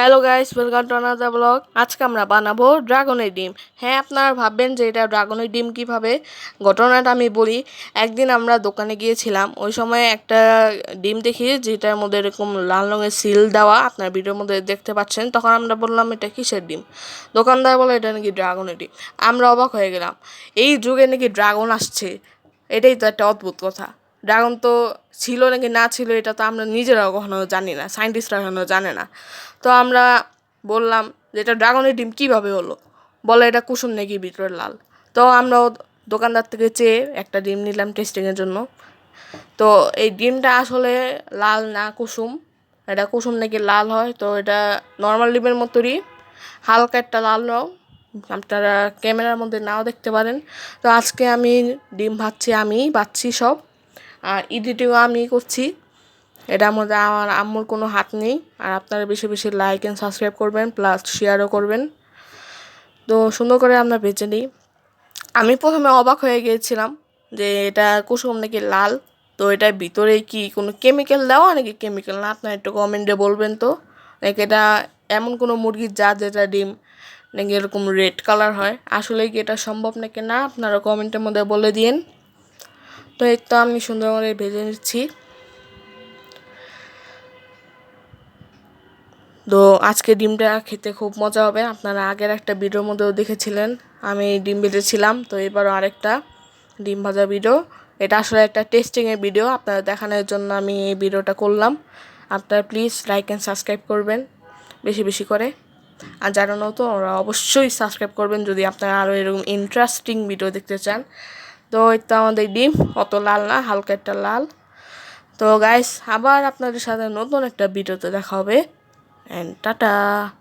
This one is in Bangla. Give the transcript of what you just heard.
Hello guys, welcome to another blog. আজকে আমরা বানাবো ড্রাগনের ডিম। হ্যাঁ, আপনারা ভাববেন যে এটা ড্রাগনের ডিম কিভাবে। ঘটনাটা আমি বলি। একদিন আমরা দোকানে গিয়েছিলাম, ওই সময় একটা ডিম দেখি যেটার মধ্যে এরকম লাল রঙের সিল দেওয়া, আপনার ভিডিওর মধ্যে দেখতে পাচ্ছেন। তখন আমরা বললাম এটা কিসের ডিম। দোকানদার বলে এটা নাকি ড্রাগনের ডিম। আমরা অবাক হয়ে গেলাম, এই যুগে নাকি ড্রাগন আসছে। এটাই তো একটা অদ্ভুত কথা। ড্রাগন তো ছিল নাকি না ছিল এটা তো আমরা নিজেরাও কখনো জানি না, সায়েন্টিস্টরা এখনো জানে না। তো আমরা বললাম যে এটা ড্রাগনের ডিম কীভাবে হলো, বলে এটা কুসুম নাকি ভিতরে লাল। তো আমরাও দোকানদার থেকে চেয়ে একটা ডিম নিলাম টেস্টিংয়ের জন্য। তো এই ডিমটা আসলে লাল না কুসুম, এটা কুসুম নাকি লাল হয়। তো এটা নর্মাল ডিমের মতোই হালকা একটা লাল রঙ, আপনারা ক্যামেরার মধ্যে নাও দেখতে পারেন। তো আজকে আমি ডিম ভাজছি, আমি বাচ্ছি সব, আর এডিটিংও আমি করছি। এটার মধ্যে আমার আম্মুর কোনো হাত নেই। আর আপনারা বেশি বেশি লাইক অ্যান্ড সাবস্ক্রাইব করবেন, প্লাস শেয়ারও করবেন। তো সুন্দর করে আমরা বেছে নিই। আমি প্রথমে অবাক হয়ে গিয়েছিলাম যে এটা কুসুম নাকি লাল। তো এটার ভিতরে কি কোনো কেমিক্যাল দেওয়া নাকি কেমিক্যাল না, আপনারা একটু কমেন্টে বলবেন তো। নাকি এটা এমন কোনো মুরগির জাত যেটা ডিম নাকি এরকম রেড কালার হয়। আসলে কি এটা সম্ভব নাকি না, আপনারা কমেন্টের মধ্যে বলে দিন। তো এই তো আমি সুন্দর করে ভেজে নিচ্ছি। তো আজকে ডিমটা খেতে খুব মজা হবে। আপনারা আগের একটা ভিডিওর মধ্যেও দেখেছিলেন আমি ডিম ভেজেছিলাম। তো এবারও আরেকটা ডিম ভাজা ভিডিও। এটা আসলে একটা টেস্টিংয়ের ভিডিও, আপনারা দেখানোর জন্য আমি এই ভিডিওটা করলাম। আপনারা প্লিজ লাইক অ্যান্ড সাবস্ক্রাইব করবেন বেশি বেশি করে। আর যারা নতুন ওরা অবশ্যই সাবস্ক্রাইব করবেন যদি আপনারা আরও এরকম ইন্টারেস্টিং ভিডিও দেখতে চান। তো এই তো আমাদের ডিম অত লাল না, হালকা একটা লাল। তো গাইস, আবার আপনাদের সাথে নতুন একটা ভিডিওতে দেখা হবে। And ta-da!